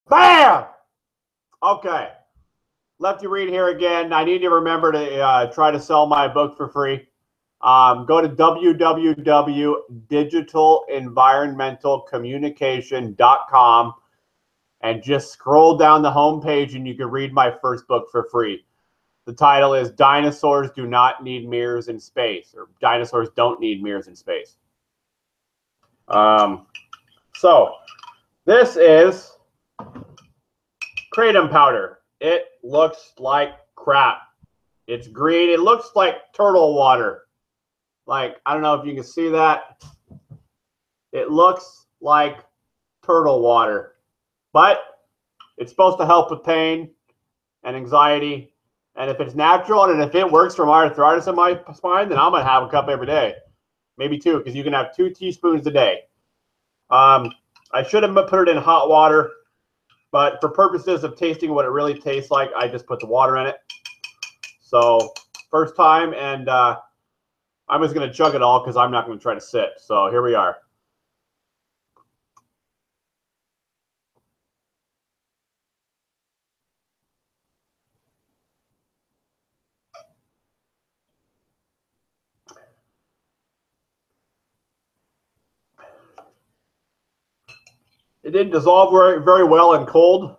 Bam! Okay. Lefty Read here again. I need to remember to try to sell my book for free. Go to www.digitalenvironmentalcommunication.com and just scroll down the homepage and you can read my first book for free. The title is Dinosaurs Do Not Need Mirrors in Space, or Dinosaurs Don't Need Mirrors in Space. So this is Kratom powder. It looks like crap. It's green. It looks like turtle water. Like, I don't know if you can see that. It looks like turtle water. But it's supposed to help with pain and anxiety. And if it's natural and if it works for my arthritis in my spine, then I'm going to have a cup every day. Maybe 2, because you can have 2 teaspoons a day. I should have put it in hot water, but for purposes of tasting what it really tastes like, I just put the water in it. So first time, and I'm just going to chug it all because I'm not going to try to sit. So here we are. It didn't dissolve very well in cold.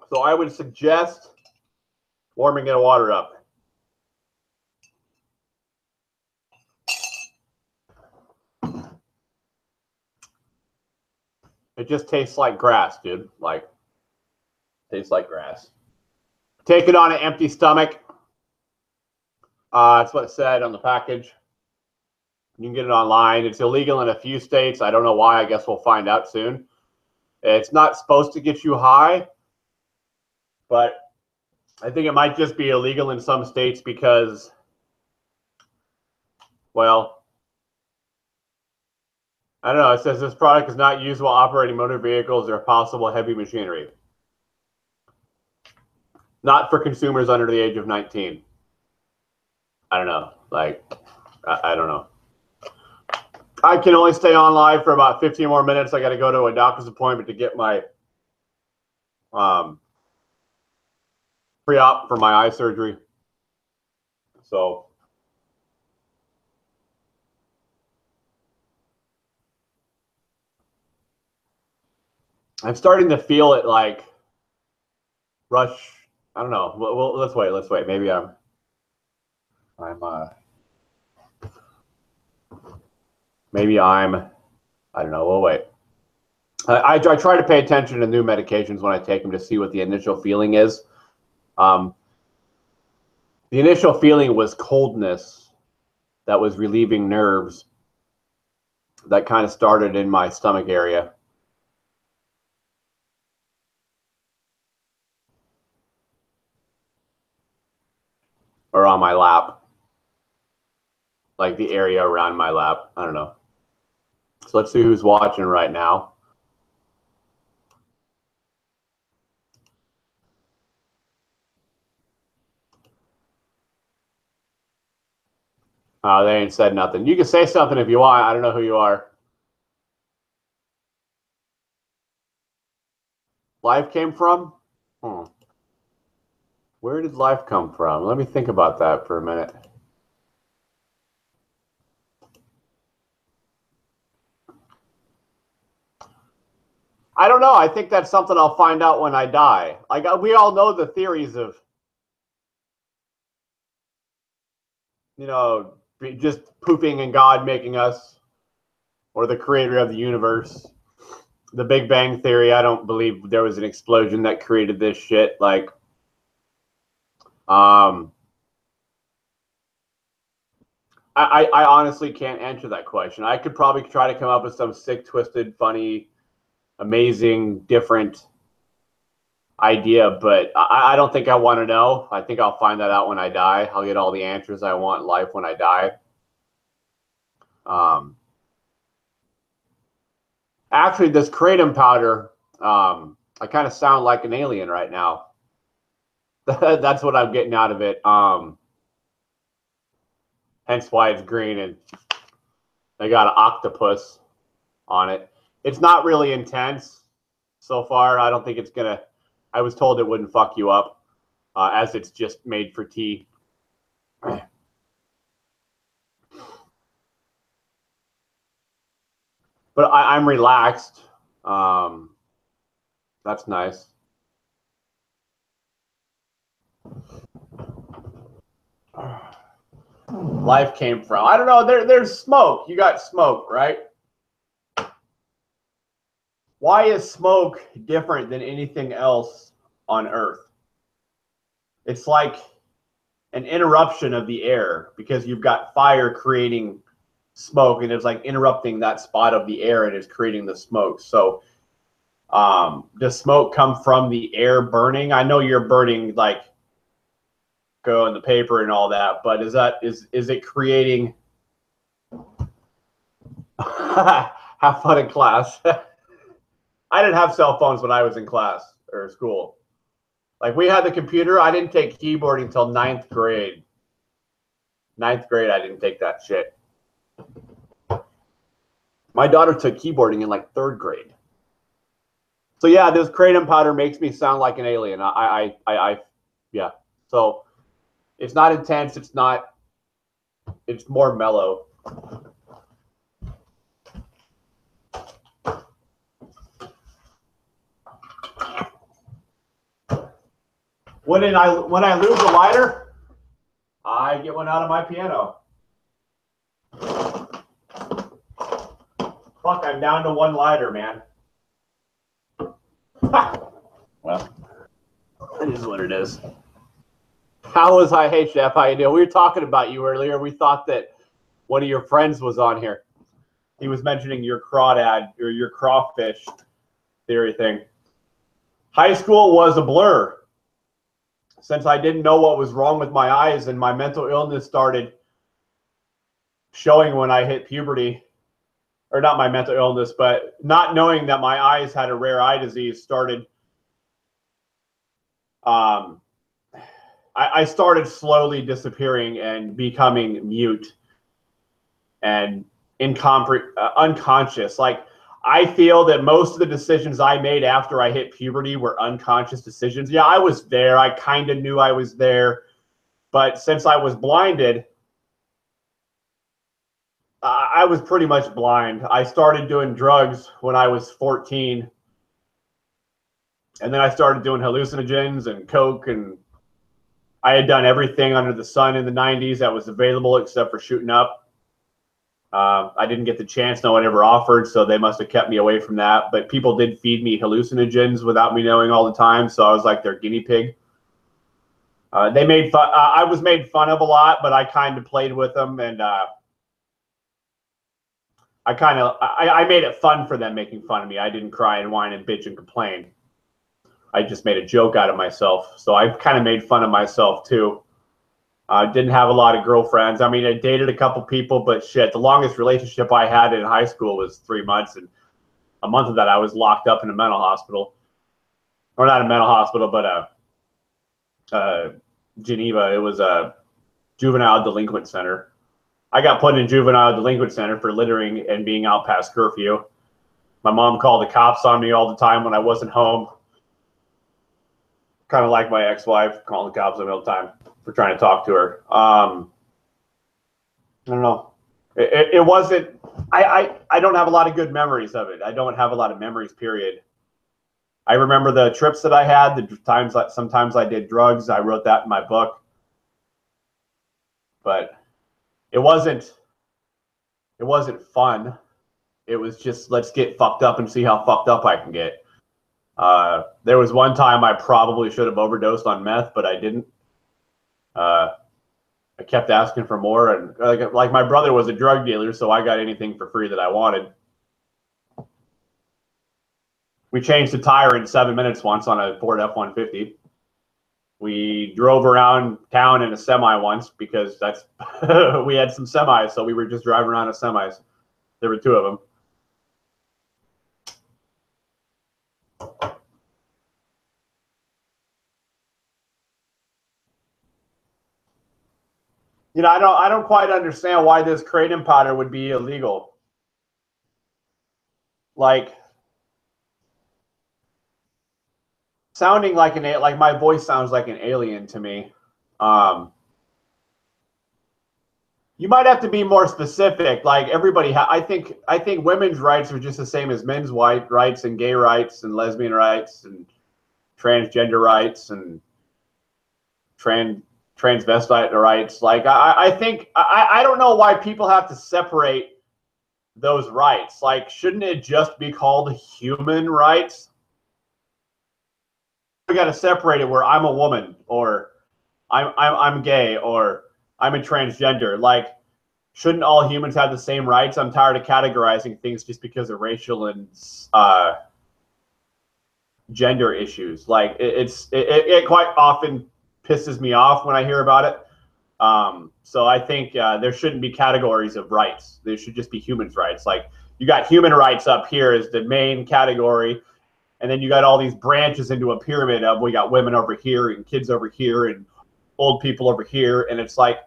So I would suggest warming the water up. It just tastes like grass, dude. Like, tastes like grass. Take it on an empty stomach. That's what it said on the package. You can get it online. It's illegal in a few states. I don't know why. I guess we'll find out soon. It's not supposed to get you high, but I think it might just be illegal in some states because, well, I don't know. It says this product is not used while operating motor vehicles or possible heavy machinery. Not for consumers under the age of 19. I don't know. Like, I don't know. I can only stay on live for about 15 more minutes. I got to go to a doctor's appointment to get my pre-op for my eye surgery. So I'm starting to feel it like rush. I don't know. Well, let's wait. Let's wait. Maybe I don't know. We'll wait. I try to pay attention to new medications when I take them to see what the initial feeling is. The initial feeling was coldness that was relieving nerves that kind of started in my stomach area. Or on my lap. Like the area around my lap. I don't know. So let's see who's watching right now. Oh, they ain't said nothing. You can say something if you want. I don't know who you are. Life came from? Where did life come from? Let me think about that for a minute. I don't know. I think that's something I'll find out when I die. Like, we all know the theories of, you know, just pooping and God making us, or the creator of the universe. The Big Bang Theory, I don't believe there was an explosion that created this shit. Like, I honestly can't answer that question. I could probably try to come up with some sick, twisted, funny, amazing, different idea, but I don't think I want to know. I think I'll find that out when I die. I'll get all the answers I want in life when I die. Actually, this Kratom powder, I kind of sound like an alien right now. That's what I'm getting out of it. Hence why it's green, and I got an octopus on it. It's not really intense. so far. I don't think it's gonna. I was told it wouldn't fuck you up, as it's just made for tea. But I'm relaxed. That's nice. Life came from. I don't know. There's smoke. You got smoke, right? Why is smoke different than anything else on Earth? It's like an interruption of the air because you've got fire creating smoke, and it's like interrupting that spot of the air and is creating the smoke. So does smoke come from the air burning? I know you're burning like go in the paper and all that, but is it creating have fun in class? I didn't have cell phones when I was in class or school. Like we had the computer. I didn't take keyboarding until 9th grade. 9th grade, I didn't take that shit. My daughter took keyboarding in like 3rd grade. So yeah, this kratom powder makes me sound like an alien. Yeah. So it's not intense. It's more mellow. When I lose a lighter, I get one out of my piano. Fuck, I'm down to 1 lighter, man. Well, it is what it is. How was I? Hey, Chef, how you doing? We were talking about you earlier. We thought that one of your friends was on here. He was mentioning your crawdad or your crawfish theory thing. High school was a blur. Since I didn't know what was wrong with my eyes and my mental illness started showing when I hit puberty, or not my mental illness, but not knowing that my eyes had a rare eye disease started. I started slowly disappearing and becoming mute and unconscious. Like, I feel that most of the decisions I made after I hit puberty were unconscious decisions. Yeah, I was there. I kind of knew I was there. But since I was blinded, I was pretty much blind. I started doing drugs when I was 14. And then I started doing hallucinogens and coke, and I had done everything under the sun in the 90s that was available except for shooting up. I didn't get the chance. No one ever offered, so they must have kept me away from that. But people did feed me hallucinogens without me knowing all the time, so I was like their guinea pig. They made fun. I was made fun of a lot, but I kind of played with them, and I made it fun for them making fun of me. I didn't cry and whine and bitch and complain. I just made a joke out of myself. So I kind of made fun of myself too. Didn't have a lot of girlfriends. I mean, I dated a couple people, but shit, the longest relationship I had in high school was 3 months, and a month of that I was locked up in a mental hospital, or not a mental hospital, but Geneva. It was a juvenile delinquent center. I got put in juvenile delinquent center for littering and being out past curfew. My mom called the cops on me all the time when I wasn't home. Kind of like my ex-wife, calling the cops on me all the time for trying to talk to her. I don't know. It wasn't. I don't have a lot of good memories of it. I don't have a lot of memories, period. I remember the trips that I had, the times that sometimes I did drugs. I wrote that in my book. But it wasn't fun. It was just, let's get fucked up and see how fucked up I can get. There was one time I probably should have overdosed on meth, but I didn't. I kept asking for more, and like my brother was a drug dealer, so I got anything for free that I wanted. We changed the tire in 7 minutes once on a Ford F-150. We drove around town in a semi once because that's we had some semis, so we were just driving around in semis. There were 2 of them. You know, I don't quite understand why this kratom powder would be illegal. Like, sounding like like my voice sounds like an alien to me. You might have to be more specific. Like everybody, I think women's rights are just the same as men's rights and gay rights and lesbian rights and transgender rights and transvestite rights. Like I think I don't know why people have to separate those rights. Like, shouldn't it just be called human rights? We got to separate it where I'm a woman or I'm gay or I'm a transgender. Like, shouldn't all humans have the same rights? I'm tired of categorizing things just because of racial and gender issues. Like, it quite often pisses me off when I hear about it. So I think there shouldn't be categories of rights. There should just be humans' rights. Like, you got human rights up here as the main category, and then you got all these branches into a pyramid of we got women over here and kids over here and old people over here. And it's like,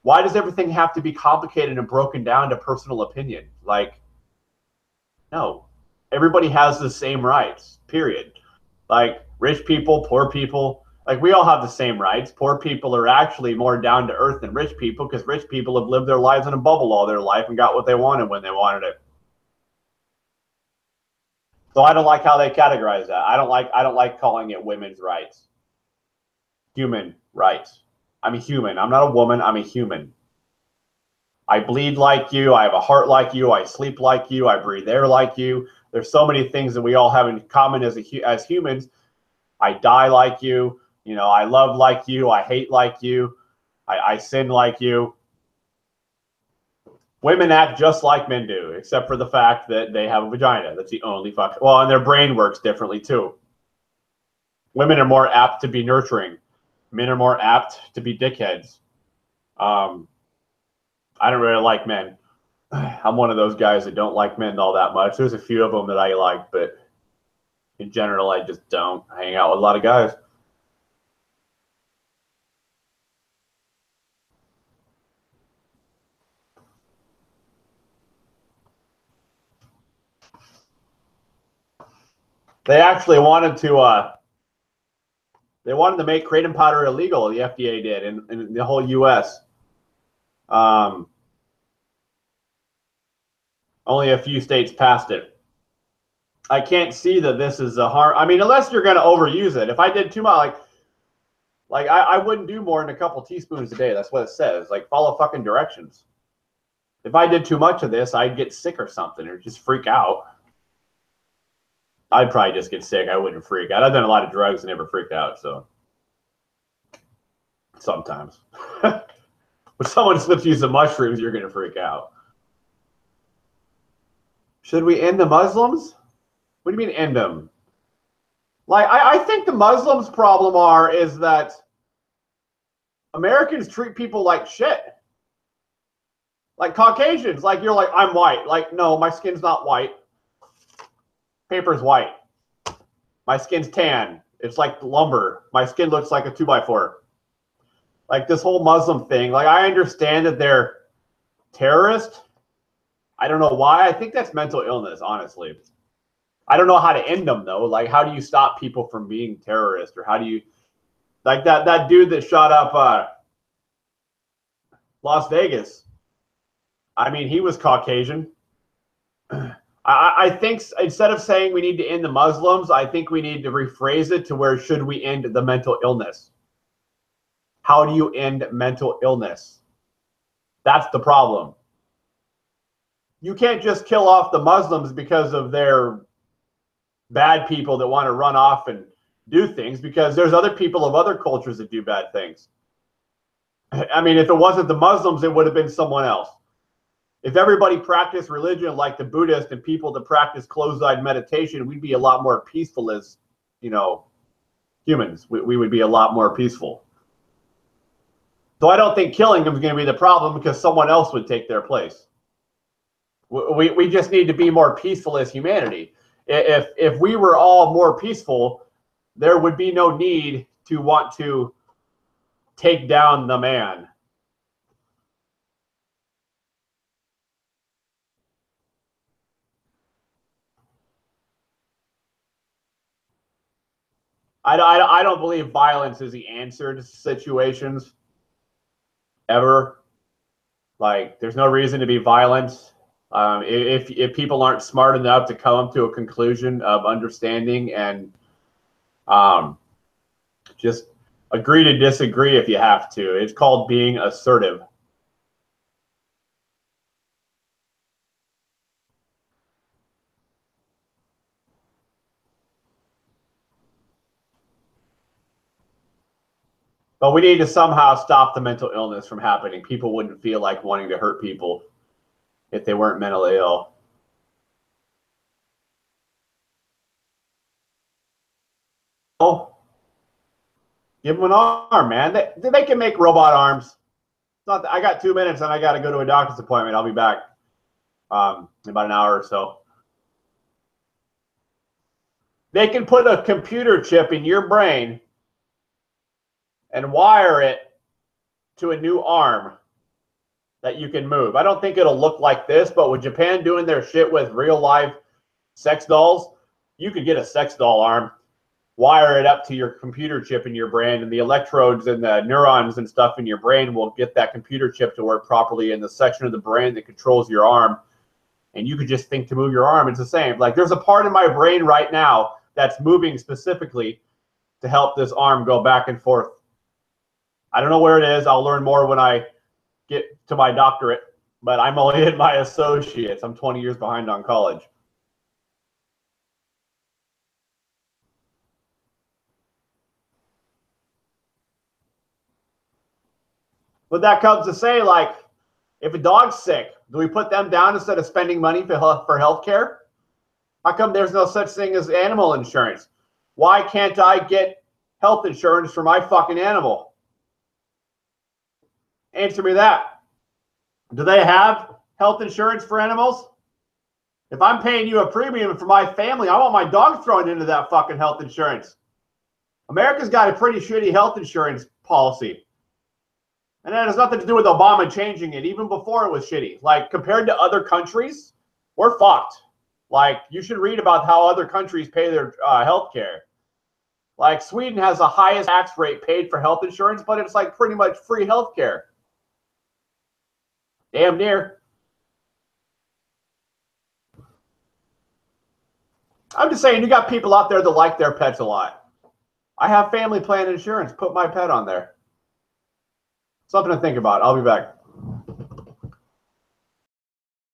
why does everything have to be complicated and broken down to personal opinion? Like, no, everybody has the same rights, period. Like, rich people, poor people, like, we all have the same rights. Poor people are actually more down to earth than rich people because rich people have lived their lives in a bubble all their life and got what they wanted when they wanted it. So I don't like how they categorize that. I don't like calling it women's rights. Human rights. I'm a human. I'm not a woman. I'm a human. I bleed like you. I have a heart like you. I sleep like you. I breathe air like you. There's so many things that we all have in common as humans. I die like you. You know, I love like you. I hate like you. I sin like you. Women act just like men do, except for the fact that they have a vagina. That's the only fuck. Well, and their brain works differently too. Women are more apt to be nurturing. Men are more apt to be dickheads. I don't really like men. I'm one of those guys that don't like men all that much. There's a few of them that I like, but in general, I just don't hang out with a lot of guys. They actually wanted to make kratom powder illegal. The FDA did in the whole U.S. Only a few states passed it. I can't see that this is a harm. I mean, unless you're going to overuse it. If I did too much, like I wouldn't do more than a couple teaspoons a day. That's what it says. Like, follow fucking directions. If I did too much of this, I'd get sick or something or just freak out. I'd probably just get sick. I wouldn't freak out. I've done a lot of drugs and never freaked out. So sometimes. When someone slips you some mushrooms, you're going to freak out. Should we end the Muslims? What do you mean end them? Like, I think the Muslims' problem is that Americans treat people like shit. Like Caucasians, like you're like, I'm white. Like, no, my skin's not white. Paper's white. My skin's tan. It's like lumber. My skin looks like a 2x4. Like this whole Muslim thing. Like, I understand that they're terrorists. I don't know why. I think that's mental illness, honestly. I don't know how to end them though. Like, how do you stop people from being terrorists, or how do you, like that dude that shot up Las Vegas? I mean, he was Caucasian. I think instead of saying we need to end the Muslims, I think we need to rephrase it to where should we end the mental illness? How do you end mental illness? That's the problem. You can't just kill off the Muslims because of their bad people that want to run off and do things, because there's other people of other cultures that do bad things. I mean, if it wasn't the Muslims, it would have been someone else. If everybody practiced religion like the Buddhists and people that practice closed-eyed meditation, we'd be a lot more peaceful as, you know, humans. We would be a lot more peaceful. So I don't think killing them is going to be the problem, because someone else would take their place. We just need to be more peaceful as humanity. If we were all more peaceful, there would be no need to want to take down the man. I don't believe violence is the answer to situations ever. Like, there's no reason to be violent. If people aren't smart enough to come to a conclusion of understanding and just agree to disagree if you have to. It's called being assertive. But we need to somehow stop the mental illness from happening. People wouldn't feel like wanting to hurt people if they weren't mentally ill. Oh, give them an arm, man. They can make robot arms. It's not. I got 2 minutes and I got to go to a doctor's appointment. I'll be back in about an hour or so. They can put a computer chip in your brain and wire it to a new arm that you can move. I don't think it'll look like this, but with Japan doing their shit with real life sex dolls, you could get a sex doll arm, wire it up to your computer chip in your brain, and the electrodes and the neurons and stuff in your brain will get that computer chip to work properly in the section of the brain that controls your arm. And you could just think to move your arm. It's the same. Like, there's a part in my brain right now that's moving specifically to help this arm go back and forth. I don't know where it is. I'll learn more when I get to my doctorate, but I'm only in my associates. I'm 20 years behind on college. But that comes to say, like, if a dog's sick, do we put them down instead of spending money for health care? How come there's no such thing as animal insurance? Why can't I get health insurance for my fucking animal? Answer me that. Do they have health insurance for animals? If I'm paying you a premium for my family, I want my dog thrown into that fucking health insurance. America's got a pretty shitty health insurance policy. And that has nothing to do with Obama changing it, even before it was shitty. Like, compared to other countries, we're fucked. Like, you should read about how other countries pay their health care. Like, Sweden has the highest tax rate paid for health insurance, but it's like pretty much free health care. Damn near. I'm just saying, you got people out there that like their pets a lot. I have family plan insurance. Put my pet on there. Something to think about. I'll be back.